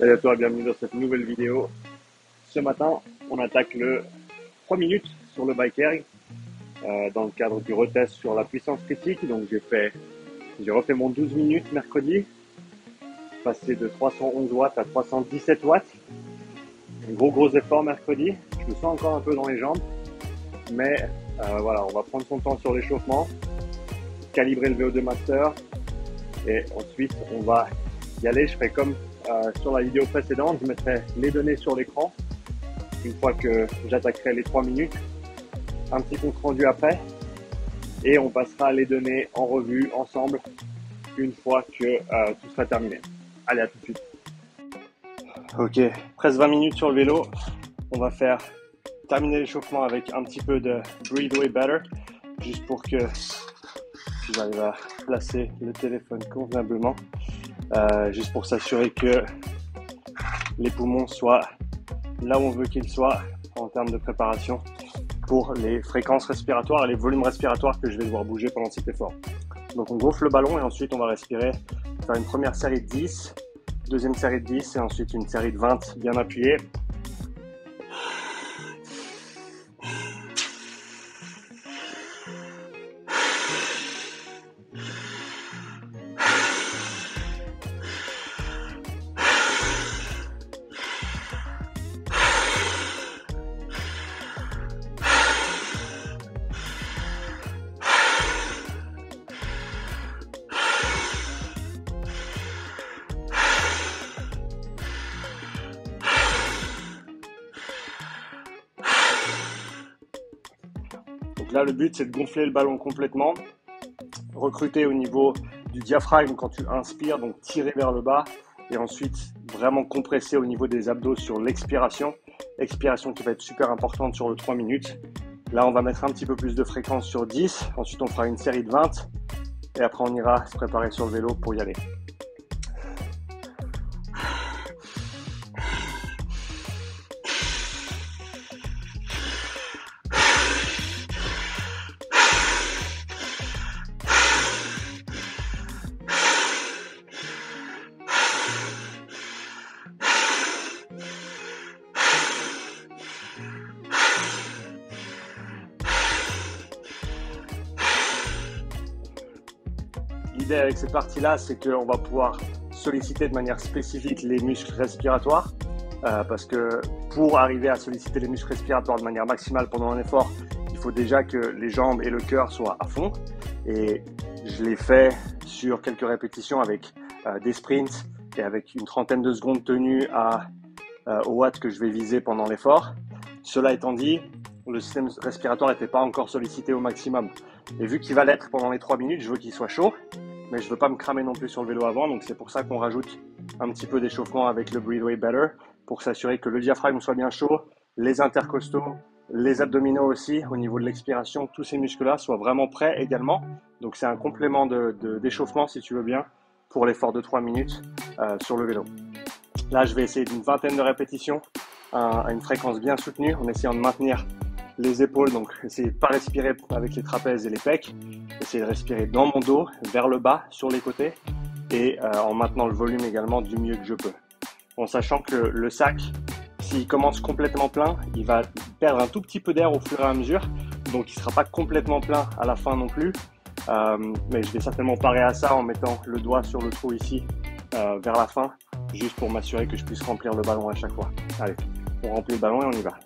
Salut à toi, bienvenue dans cette nouvelle vidéo. Ce matin, on attaque le 3 minutes sur le bike erg dans le cadre du retest sur la puissance critique. Donc j'ai refait mon 12 minutes mercredi, passé de 311 watts à 317 watts. Un gros effort mercredi. Je me sens encore un peu dans les jambes, mais voilà, on va prendre son temps sur l'échauffement, calibrer le VO2 master et ensuite on va y aller. Je ferai comme sur la vidéo précédente, je mettrai les données sur l'écran une fois que j'attaquerai les 3 minutes, un petit compte rendu après et on passera les données en revue ensemble une fois que tout sera terminé. Allez, à tout de suite. Ok, presque 20 minutes sur le vélo. On va terminer l'échauffement avec un petit peu de Breathe Way Better, juste pour que j'arrive à placer le téléphone convenablement. Juste pour s'assurer que les poumons soient là où on veut qu'ils soient en termes de préparation pour les fréquences respiratoires et les volumes respiratoires que je vais devoir bouger pendant cet effort. Donc on gonfle le ballon et ensuite on va respirer, faire une première série de 10, deuxième série de 10 et ensuite une série de 20 bien appuyée. Donc là, le but, c'est de gonfler le ballon complètement, recruter au niveau du diaphragme quand tu inspires, donc tirer vers le bas, et ensuite vraiment compresser au niveau des abdos sur l'expiration. Expiration qui va être super importante sur le 3 minutes. Là, on va mettre un petit peu plus de fréquence sur 10, ensuite on fera une série de 20, et après on ira se préparer sur le vélo pour y aller. L'idée avec cette partie-là, c'est qu'on va pouvoir solliciter de manière spécifique les muscles respiratoires parce que pour arriver à solliciter les muscles respiratoires de manière maximale pendant un effort, il faut déjà que les jambes et le cœur soient à fond. Et je l'ai fait sur quelques répétitions avec des sprints et avec une trentaine de secondes tenues au watt que je vais viser pendant l'effort. Cela étant dit, le système respiratoire n'était pas encore sollicité au maximum. Et vu qu'il va l'être pendant les 3 minutes, je veux qu'il soit chaud, mais je veux pas me cramer non plus sur le vélo avant, donc c'est pour ça qu'on rajoute un petit peu d'échauffement avec le Breathe Way Better, pour s'assurer que le diaphragme soit bien chaud, les intercostaux, les abdominaux aussi, au niveau de l'expiration, tous ces muscles-là soient vraiment prêts également. Donc c'est un complément d'échauffement, si tu veux bien, pour l'effort de 3 minutes sur le vélo. Là, je vais essayer d'une vingtaine de répétitions à une fréquence bien soutenue, en essayant de maintenir les épaules, donc essayer de ne pas respirer avec les trapèzes et les pecs, essayer de respirer dans mon dos, vers le bas, sur les côtés, et en maintenant le volume également du mieux que je peux. En sachant que le sac, s'il commence complètement plein, il va perdre un tout petit peu d'air au fur et à mesure, donc il ne sera pas complètement plein à la fin non plus, mais je vais certainement parer à ça en mettant le doigt sur le trou ici, vers la fin, juste pour m'assurer que je puisse remplir le ballon à chaque fois. Allez, on remplit le ballon et on y va.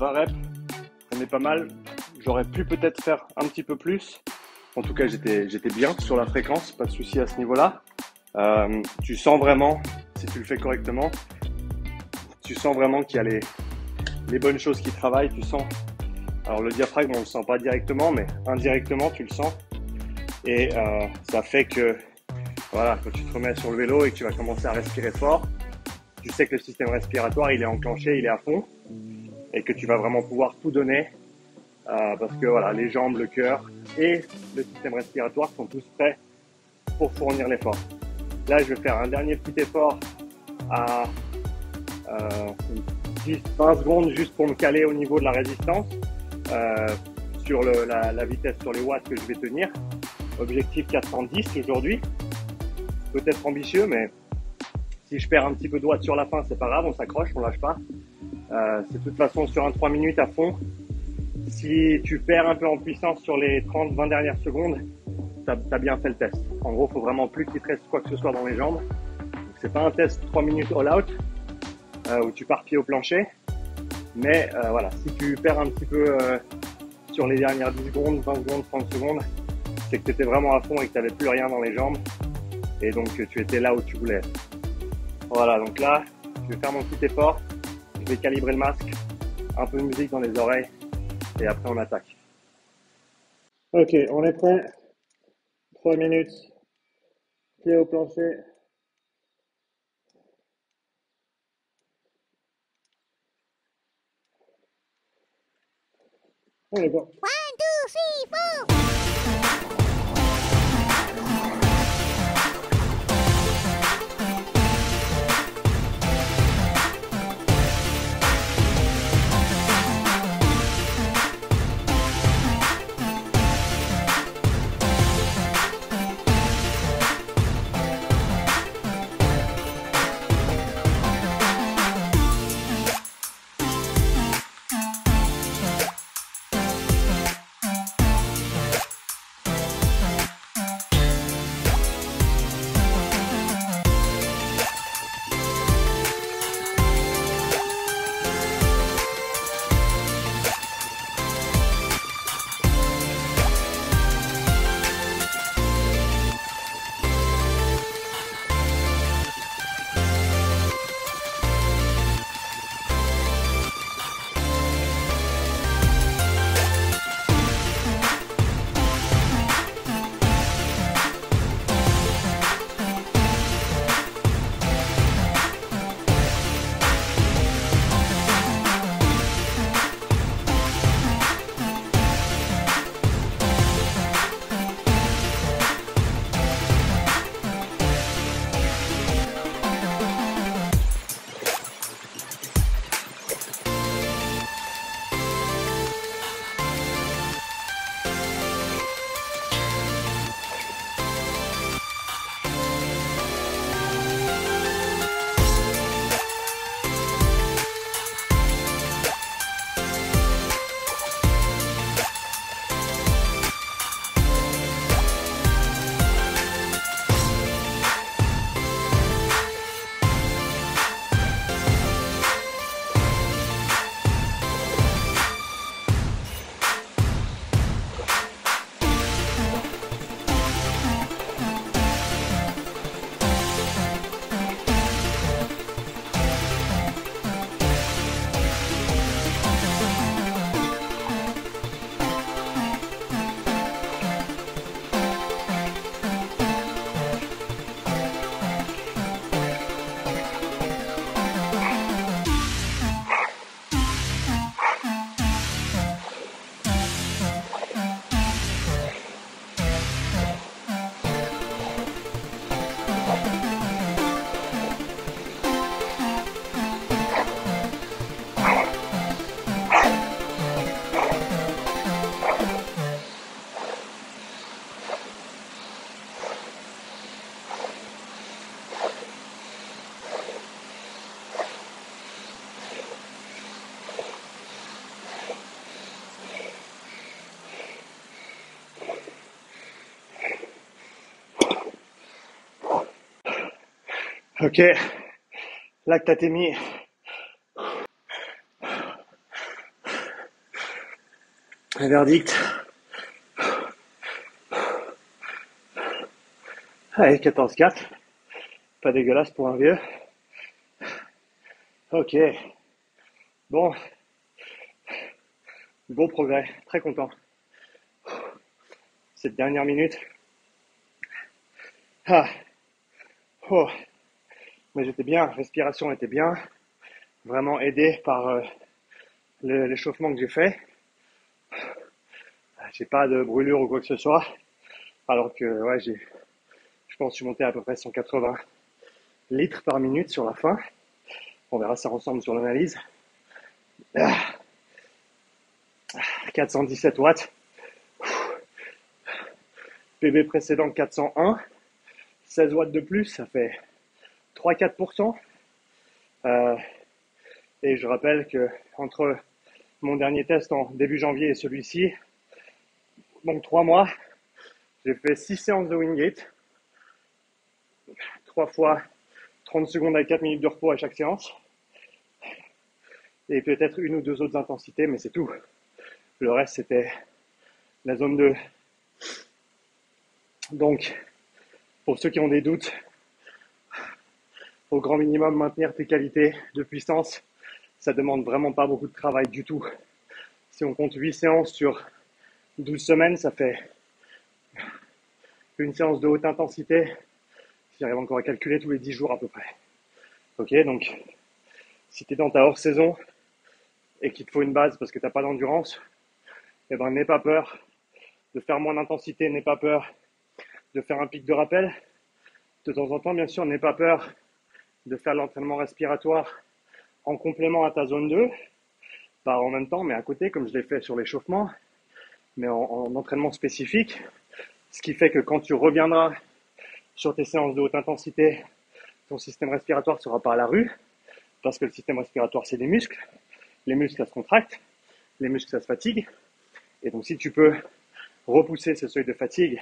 Reps, ça m'est pas mal. J'aurais pu peut-être faire un petit peu plus. En tout cas, j'étais bien sur la fréquence, pas de souci à ce niveau-là. Tu sens vraiment, si tu le fais correctement, tu sens vraiment qu'il y a les bonnes choses qui travaillent. Tu sens Alors le diaphragme, on le sent pas directement, mais indirectement, tu le sens. Et ça fait que, voilà, quand tu te remets sur le vélo et que tu vas commencer à respirer fort, tu sais que le système respiratoire, il est enclenché, il est à fond, et que tu vas vraiment pouvoir tout donner, parce que voilà, les jambes, le cœur et le système respiratoire sont tous prêts pour fournir l'effort. Là, je vais faire un dernier petit effort à 10-20 secondes juste pour me caler au niveau de la résistance sur la vitesse sur les watts que je vais tenir. Objectif 410 aujourd'hui. Peut-être ambitieux, mais si je perds un petit peu de watts sur la fin, c'est pas grave, on s'accroche, on lâche pas. C'est de toute façon sur un 3 minutes à fond. Si tu perds un peu en puissance sur les 30-20 dernières secondes, t'as bien fait le test. En gros, faut vraiment plus qu'il te reste quoi que ce soit dans les jambes. Donc, c'est pas un test 3 minutes all out où tu pars pied au plancher. Mais voilà, si tu perds un petit peu sur les dernières 10 secondes, 20 secondes, 30 secondes, c'est que tu étais vraiment à fond et que tu n'avais plus rien dans les jambes. Et donc tu étais là où tu voulais être. Voilà, donc là, je vais faire mon petit effort. Je vais calibrer le masque, un peu de musique dans les oreilles et après on attaque. Ok, on est prêt. 3 minutes. Pied au plancher. On est bon. 1, 2, 3, 4. Ok, là que t'as t'es mis. Un verdict. Allez, 14-4. Pas dégueulasse pour un vieux. Ok. Bon. Beau progrès, très content. Cette dernière minute. Ah, oh. Mais j'étais bien, respiration était bien, vraiment aidé par l'échauffement que j'ai fait. J'ai pas de brûlure ou quoi que ce soit, alors que ouais, je pense que je suis monté à peu près 180 litres par minute sur la fin. On verra ça ensemble sur l'analyse. 417 watts. PB précédent 401. 16 watts de plus, ça fait 3-4%. Et je rappelle que entre mon dernier test en début janvier et celui-ci, donc 3 mois, j'ai fait 6 séances de Wingate, 3 fois 30 secondes à 4 minutes de repos à chaque séance, et peut-être une ou deux autres intensités, mais c'est tout. Le reste, c'était la zone 2. Donc, pour ceux qui ont des doutes, au grand minimum, maintenir tes qualités de puissance, ça demande vraiment pas beaucoup de travail du tout. Si on compte 8 séances sur 12 semaines, ça fait une séance de haute intensité. J'arrive encore à calculer tous les 10 jours à peu près. Ok, donc si tu es dans ta hors-saison et qu'il te faut une base parce que tu n'as pas d'endurance, eh ben n'aie pas peur de faire moins d'intensité, n'aie pas peur de faire un pic de rappel. De temps en temps, bien sûr, n'aie pas peur de faire l'entraînement respiratoire en complément à ta zone 2, pas en même temps, mais à côté, comme je l'ai fait sur l'échauffement, mais en entraînement spécifique. Ce qui fait que quand tu reviendras sur tes séances de haute intensité, ton système respiratoire ne sera pas à la rue, parce que le système respiratoire, c'est des muscles. Les muscles, ça se contracte, les muscles, ça se fatigue. Et donc, si tu peux repousser ce seuil de fatigue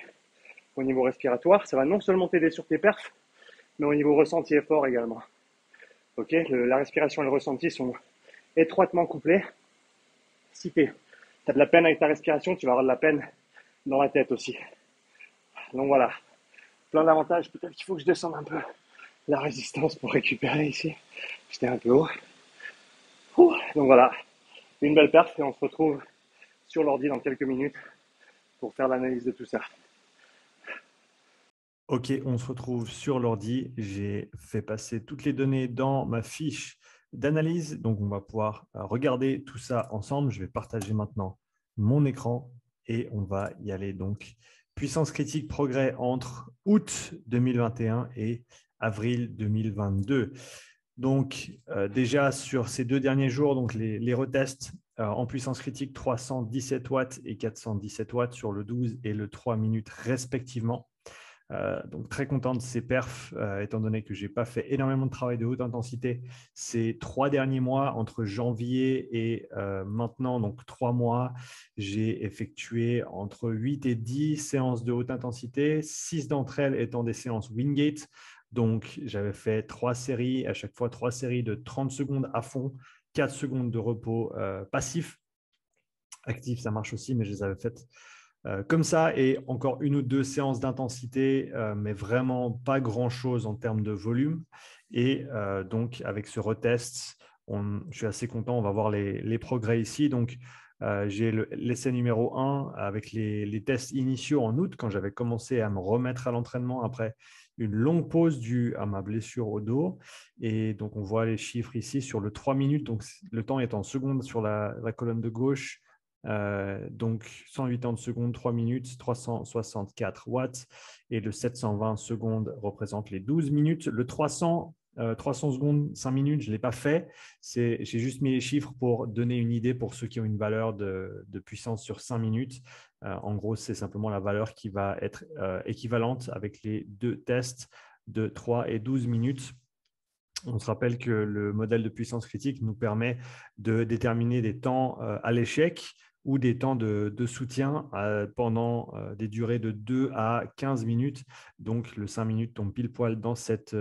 au niveau respiratoire, ça va non seulement t'aider sur tes perfs, mais au niveau ressenti effort également. Ok, la respiration et le ressenti sont étroitement couplés. Si tu as de la peine avec ta respiration, tu vas avoir de la peine dans la tête aussi. Donc voilà, plein d'avantages. Peut-être qu'il faut que je descende un peu la résistance pour récupérer ici. J'étais un peu haut. Donc voilà, une belle perf et on se retrouve sur l'ordi dans quelques minutes pour faire l'analyse de tout ça. Ok, on se retrouve sur l'ordi. J'ai fait passer toutes les données dans ma fiche d'analyse. Donc, on va pouvoir regarder tout ça ensemble. Je vais partager maintenant mon écran et on va y aller. Donc, puissance critique progrès entre août 2021 et avril 2022. Donc, déjà sur ces 2 derniers jours, donc les retests en puissance critique 317 watts et 417 watts sur le 12 et le 3 minutes respectivement. Donc, très content de ces perfs, étant donné que je n'ai pas fait énormément de travail de haute intensité ces 3 derniers mois, entre janvier et maintenant, donc 3 mois, j'ai effectué entre 8 et 10 séances de haute intensité, 6 d'entre elles étant des séances Wingate. Donc, j'avais fait 3 séries, à chaque fois 3 séries de 30 secondes à fond, 4 secondes de repos passif. Actif, ça marche aussi, mais je les avais faites comme ça, et encore une ou deux séances d'intensité, mais vraiment pas grand-chose en termes de volume. Et donc, avec ce retest, je suis assez content. On va voir les progrès ici. Donc, j'ai l'essai numéro 1 avec les tests initiaux en août, quand j'avais commencé à me remettre à l'entraînement après une longue pause due à ma blessure au dos. Et donc, on voit les chiffres ici sur le 3 minutes. Donc, le temps est en secondes sur la colonne de gauche. Donc 180 secondes, 3 minutes, 364 watts, et le 720 secondes représente les 12 minutes. Le 300 secondes, 5 minutes, je ne l'ai pas fait. J'ai juste mis les chiffres pour donner une idée pour ceux qui ont une valeur de puissance sur 5 minutes. En gros, c'est simplement la valeur qui va être équivalente avec les 2 tests de 3 et 12 minutes. On se rappelle que le modèle de puissance critique nous permet de déterminer des temps à l'échec ou des temps de soutien pendant des durées de 2 à 15 minutes. Donc, le 5 minutes tombe pile poil dans cette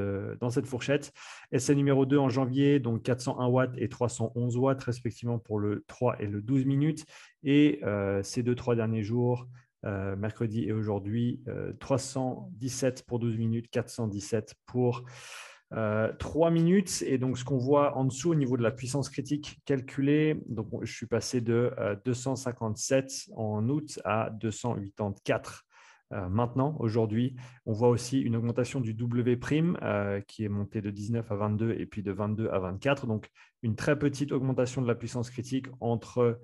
fourchette. Essai numéro 2 en janvier, donc 401 watts et 311 watts respectivement pour le 3 et le 12 minutes. Et ces 2-3 derniers jours, mercredi et aujourd'hui, 317 pour 12 minutes, 417 pour 3 minutes. Et donc, ce qu'on voit en dessous au niveau de la puissance critique calculée, donc je suis passé de 257 en août à 284. Maintenant, aujourd'hui, on voit aussi une augmentation du W' qui est monté de 19 à 22 et puis de 22 à 24. Donc, une très petite augmentation de la puissance critique entre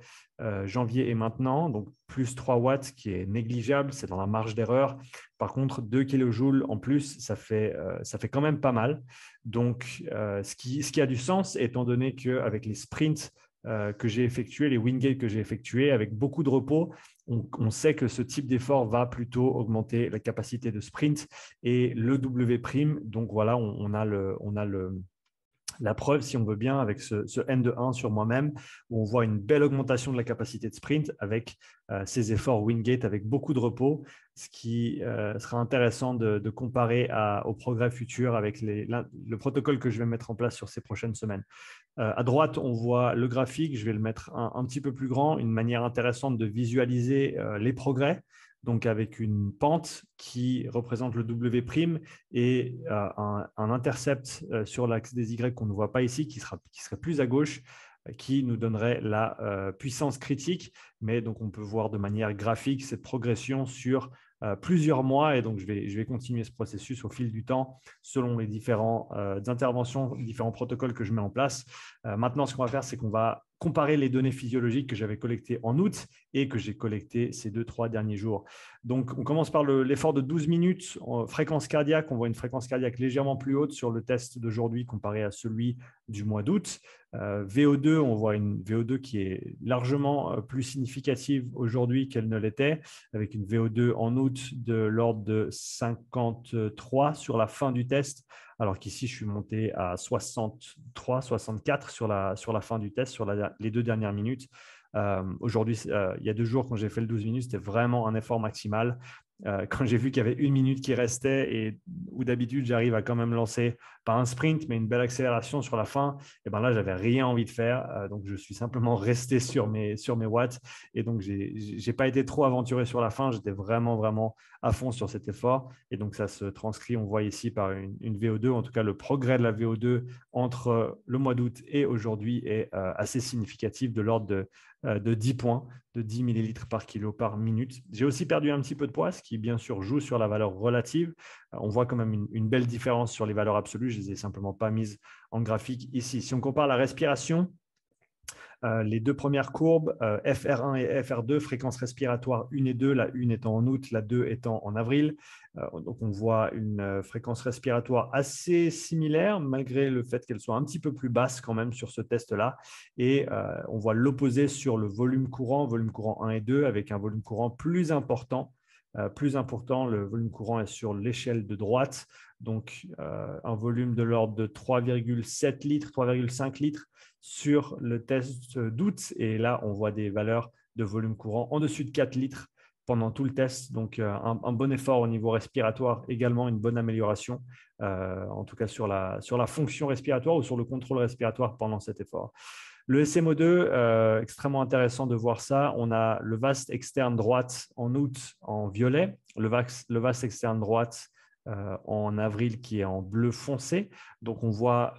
janvier et maintenant. Donc, plus 3 watts qui est négligeable, c'est dans la marge d'erreur. Par contre, 2 kJ en plus, ça fait quand même pas mal. Donc, ce qui a du sens, étant donné qu'avec les sprints que j'ai effectués, les wingate que j'ai effectués, avec beaucoup de repos, on sait que ce type d'effort va plutôt augmenter la capacité de sprint et le W'. Donc voilà, on a la preuve, si on veut bien, avec ce N de 1 sur moi-même, où on voit une belle augmentation de la capacité de sprint avec ces efforts wingate avec beaucoup de repos, ce qui sera intéressant de comparer au progrès futur avec le protocole que je vais mettre en place sur ces prochaines semaines. À droite, on voit le graphique. Je vais le mettre un petit peu plus grand, une manière intéressante de visualiser les progrès. Donc, avec une pente qui représente le W' et un intercept sur l'axe des Y qu'on ne voit pas ici, qui serait plus à gauche, qui nous donnerait la puissance critique. Mais donc, on peut voir de manière graphique cette progression sur plusieurs mois. Et donc, je vais continuer ce processus au fil du temps selon les différentes interventions, différents protocoles que je mets en place. Maintenant, ce qu'on va faire, c'est qu'on va comparer les données physiologiques que j'avais collectées en août et que j'ai collectées ces 2-3 derniers jours. Donc, on commence par l'effort de 12 minutes. Fréquence cardiaque, on voit une fréquence cardiaque légèrement plus haute sur le test d'aujourd'hui comparé à celui du mois d'août. VO2, on voit une VO2 qui est largement plus significative aujourd'hui qu'elle ne l'était, avec une VO2 en août de l'ordre de 53 sur la fin du test, alors qu'ici, je suis monté à 63, 64 sur la fin du test, sur les 2 dernières minutes. Aujourd'hui, il y a 2 jours, quand j'ai fait le 12 minutes, c'était vraiment un effort maximal. Quand j'ai vu qu'il y avait 1 minute qui restait et où d'habitude, j'arrive à quand même lancer, pas un sprint, mais une belle accélération sur la fin, et ben là, j'avais rien envie de faire. Donc, je suis simplement resté sur mes watts. Et donc, j'ai pas été trop aventuré sur la fin. J'étais vraiment, vraiment à fond sur cet effort. Et donc, ça se transcrit, on voit ici, par une VO2. En tout cas, le progrès de la VO2 entre le mois d'août et aujourd'hui est assez significatif, de l'ordre de 10 points, de 10 millilitres par kilo par minute. J'ai aussi perdu un petit peu de poids, ce qui bien sûr joue sur la valeur relative. On voit quand même une belle différence sur les valeurs absolues. Je ne les ai simplement pas mises en graphique ici. Si on compare la respiration, les 2 premières courbes, FR1 et FR2, fréquence respiratoire 1 et 2, la 1 étant en août, la 2 étant en avril. Donc, on voit une fréquence respiratoire assez similaire, malgré le fait qu'elle soit un petit peu plus basse quand même sur ce test-là. Et on voit l'opposé sur le volume courant 1 et 2, avec un volume courant plus important. Le volume courant est sur l'échelle de droite, donc un volume de l'ordre de 3,7 litres, 3,5 litres sur le test d'août. Et là, on voit des valeurs de volume courant en dessus de 4 litres pendant tout le test. Donc, un bon effort au niveau respiratoire, également une bonne amélioration, en tout cas sur la fonction respiratoire ou sur le contrôle respiratoire pendant cet effort. Le SMO2, extrêmement intéressant de voir ça. On a le vaste externe droite en août en violet, le vaste externe droite en avril qui est en bleu foncé. Donc, on voit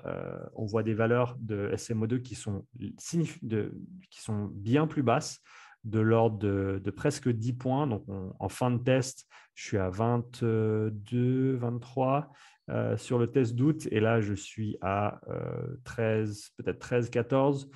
des valeurs de SMO2 qui sont bien plus basses, de l'ordre de presque 10 points. Donc, en fin de test, je suis à 22, 23 sur le test d'août. Et là, je suis à 13, peut-être 13, 14.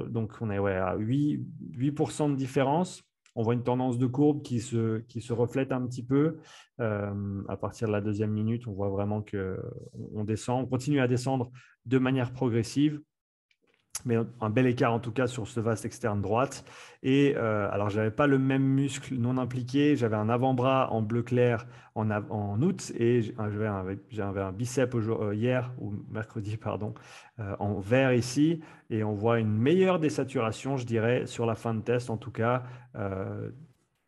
Donc, on est à 8% de différence. On voit une tendance de courbe qui se reflète un petit peu. À partir de la 2e minute, on voit vraiment qu'on descend. On continue à descendre de manière progressive, mais un bel écart en tout cas sur ce vaste externe droite. Et alors, je n'avais pas le même muscle non impliqué. J'avais un avant-bras en bleu clair en août et j'avais un bicep hier ou mercredi, pardon, en vert ici. Et on voit une meilleure désaturation, je dirais, sur la fin de test en tout cas.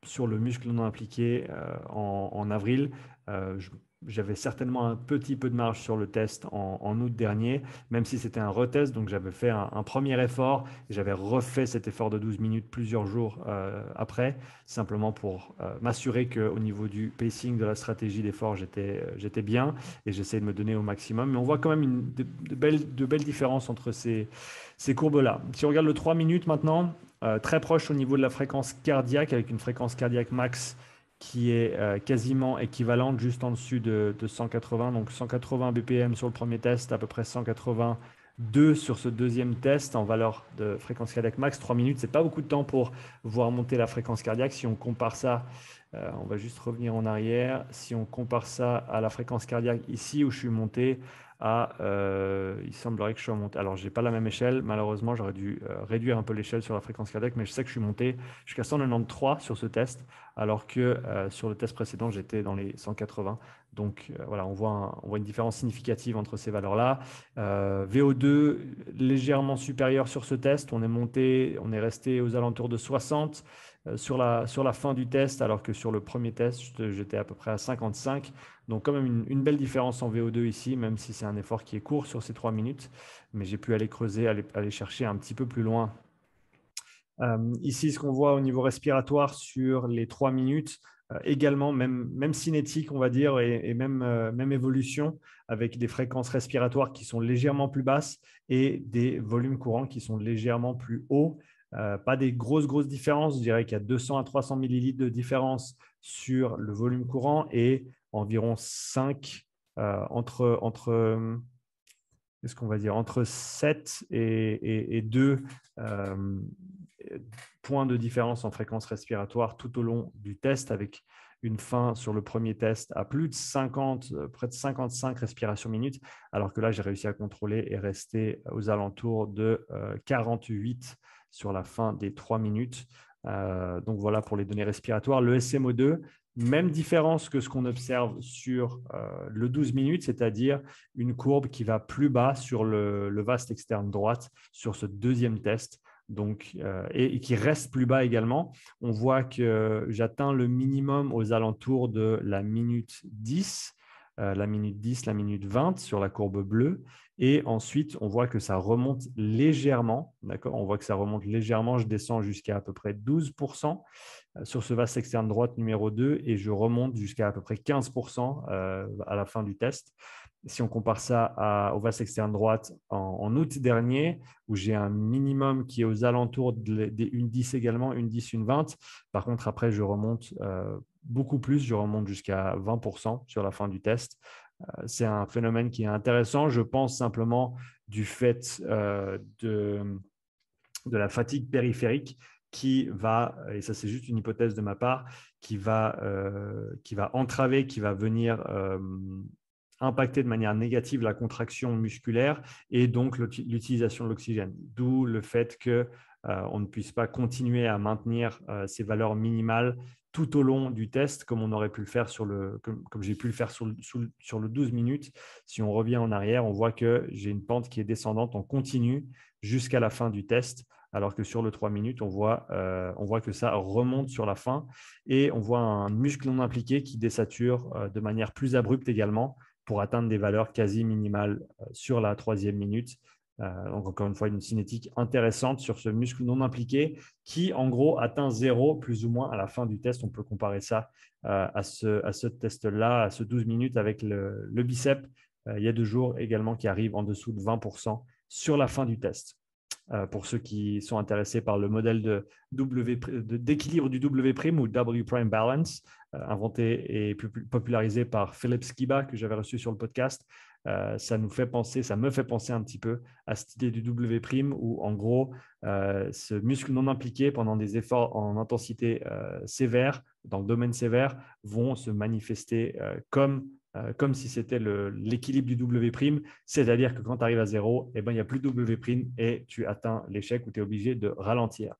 sur le muscle non impliqué en avril. J'avais certainement un petit peu de marge sur le test en août dernier, même si c'était un retest. Donc, j'avais fait un premier effort et j'avais refait cet effort de 12 minutes plusieurs jours après, simplement pour m'assurer qu'au niveau du pacing, de la stratégie d'effort, j'étais bien et j'essayais de me donner au maximum. Mais on voit quand même de belles différences entre ces courbes-là. Si on regarde le 3 minutes maintenant, très proche au niveau de la fréquence cardiaque, avec une fréquence cardiaque max qui est quasiment équivalente, juste en dessus de 180. Donc 180 BPM sur le premier test, à peu près 182 sur ce deuxième test en valeur de fréquence cardiaque max. 3 minutes, c'est pas beaucoup de temps pour voir monter la fréquence cardiaque. Si on compare ça, on va juste revenir en arrière. Si on compare ça à la fréquence cardiaque ici où je suis monté il semblerait que je sois monté. Alors, je n'ai pas la même échelle. Malheureusement, j'aurais dû réduire un peu l'échelle sur la fréquence cardiaque, mais je sais que je suis monté jusqu'à 193 sur ce test, alors que sur le test précédent, j'étais dans les 180. Donc, voilà, on voit une différence significative entre ces valeurs-là. VO2 légèrement supérieur sur ce test. On est resté aux alentours de 60 sur la fin du test, alors que sur le premier test, j'étais à peu près à 55. Donc quand même une belle différence en VO2 ici, même si c'est un effort qui est court sur ces 3 minutes. Mais j'ai pu aller creuser, aller chercher un petit peu plus loin. Ici, ce qu'on voit au niveau respiratoire sur les 3 minutes, également, même cinétique, on va dire, et même évolution, avec des fréquences respiratoires qui sont légèrement plus basses et des volumes courants qui sont légèrement plus hauts. Pas des grosses différences. Je dirais qu'il y a 200 à 300 millilitres de différence sur le volume courant et environ 5 qu'est-ce qu'on va dire, entre 7 et 2 points de différence en fréquence respiratoire tout au long du test, avec une fin sur le premier test à plus de 50, près de 55 respirations minutes, alors que là, j'ai réussi à contrôler et rester aux alentours de 48 sur la fin des 3 minutes. Donc voilà pour les données respiratoires. Le SMO2, même différence que ce qu'on observe sur le 12 minutes, c'est-à-dire une courbe qui va plus bas sur le vaste externe droite sur ce deuxième test. Donc, et qui reste plus bas également. On voit que j'atteins le minimum aux alentours de la minute 10, la minute 10, la minute 20 sur la courbe bleue. Et ensuite, on voit que ça remonte légèrement. D'accord ? On voit que ça remonte légèrement. Je descends jusqu'à à peu près 12% sur ce vaste externe droite numéro 2 et je remonte jusqu'à à peu près 15% à la fin du test. Si on compare ça au vaste externe droite en août dernier, où j'ai un minimum qui est aux alentours des 1,10 également, 1,10, 1,20. Par contre, après, je remonte beaucoup plus. Je remonte jusqu'à 20% sur la fin du test. C'est un phénomène qui est intéressant. Je pense simplement du fait de la fatigue périphérique qui va, et ça c'est juste une hypothèse de ma part, qui va entraver, qui va venir impacter de manière négative la contraction musculaire et donc l'utilisation de l'oxygène. D'où le fait qu'on ne puisse pas continuer à maintenir ces valeurs minimales tout au long du test, comme on aurait pu le faire comme j'ai pu le faire sur le 12 minutes. Si on revient en arrière, on voit que j'ai une pente qui est descendante en continu jusqu'à la fin du test, alors que sur le 3 minutes, on voit que ça remonte sur la fin et on voit un muscle non impliqué qui désature de manière plus abrupte également pour atteindre des valeurs quasi minimales sur la 3e minute. Donc, encore une fois, une cinétique intéressante sur ce muscle non impliqué qui, en gros, atteint 0 plus ou moins à la fin du test. On peut comparer ça à ce test-là, à ce 12 minutes avec le bicep. Il y a 2 jours également qui arrive en dessous de 20% sur la fin du test. Pour ceux qui sont intéressés par le modèle d'équilibre du W' ou W' balance, inventé et popularisé par Philip Skiba, que j'avais reçu sur le podcast, ça me fait penser un petit peu à cette idée du W' où en gros, ce muscle non impliqué pendant des efforts en intensité sévère, dans le domaine sévère, vont se manifester comme si c'était l'équilibre du W', c'est-à-dire que quand tu arrives à 0, il n'y a plus de W' et tu atteins l'échec où tu es obligé de ralentir.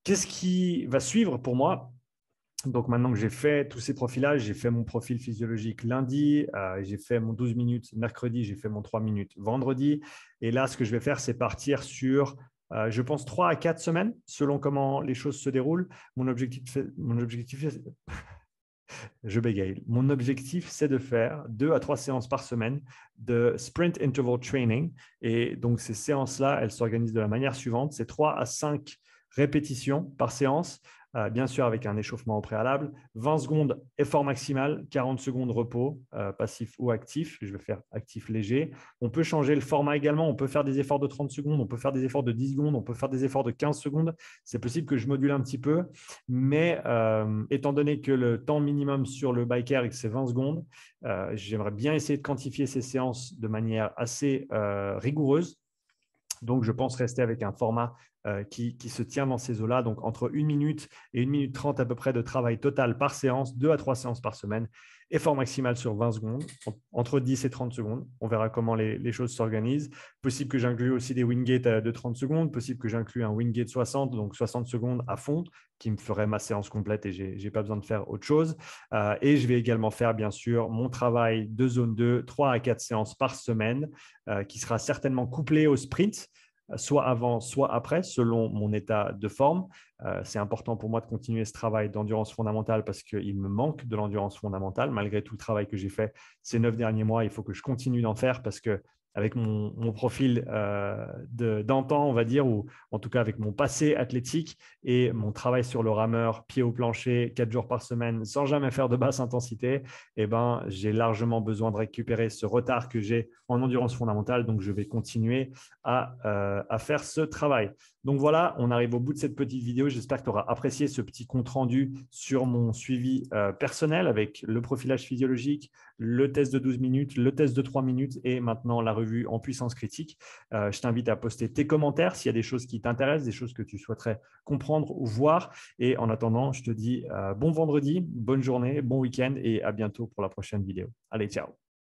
Qu'est-ce qui va suivre pour moi ? Donc, maintenant que j'ai fait tous ces profils-là, j'ai fait mon profil physiologique lundi, j'ai fait mon 12 minutes mercredi, j'ai fait mon 3 minutes vendredi. Et là, ce que je vais faire, c'est partir sur je pense 3 à 4 semaines, selon comment les choses se déroulent. Mon objectif je bégaye. Mon objectif, c'est de faire 2 à 3 séances par semaine de sprint interval training. Et donc, ces séances-là, elles s'organisent de la manière suivante. C'est 3 à 5 répétitions par séance, bien sûr avec un échauffement au préalable, 20 secondes effort maximal, 40 secondes repos, passif ou actif. Je vais faire actif léger. On peut changer le format également. On peut faire des efforts de 30 secondes, on peut faire des efforts de 10 secondes, on peut faire des efforts de 15 secondes. C'est possible que je module un petit peu, mais étant donné que le temps minimum sur le bike air, c'est 20 secondes, j'aimerais bien essayer de quantifier ces séances de manière assez rigoureuse. Donc, je pense rester avec un format qui se tient dans ces eaux-là. Donc, entre 1 minute et 1 minute 30 à peu près de travail total par séance, 2 à 3 séances par semaine. Effort maximal sur 20 secondes, entre 10 et 30 secondes. On verra comment les choses s'organisent. Possible que j'inclue aussi des Wingate de 30 secondes. Possible que j'inclue un Wingate 60, donc 60 secondes à fond, qui me ferait ma séance complète et je n'ai pas besoin de faire autre chose. Et je vais également faire, bien sûr, mon travail de zone 2, 3 à 4 séances par semaine, qui sera certainement couplé au sprint, soit avant, soit après, selon mon état de forme. C'est important pour moi de continuer ce travail d'endurance fondamentale parce qu'il me manque de l'endurance fondamentale. Malgré tout le travail que j'ai fait ces 9 derniers mois, il faut que je continue d'en faire parce que avec mon profil d'antan, on va dire, ou en tout cas avec mon passé athlétique et mon travail sur le rameur, pied au plancher, 4 jours par semaine, sans jamais faire de basse intensité, eh ben, j'ai largement besoin de récupérer ce retard que j'ai en endurance fondamentale. Donc, je vais continuer à faire ce travail. Donc voilà, on arrive au bout de cette petite vidéo. J'espère que tu auras apprécié ce petit compte rendu sur mon suivi personnel avec le profilage physiologique, le test de 12 minutes, le test de 3 minutes et maintenant la revue en puissance critique. Je t'invite à poster tes commentaires s'il y a des choses qui t'intéressent, des choses que tu souhaiterais comprendre ou voir. Et en attendant, je te dis bon vendredi, bonne journée, bon week-end et à bientôt pour la prochaine vidéo. Allez, ciao!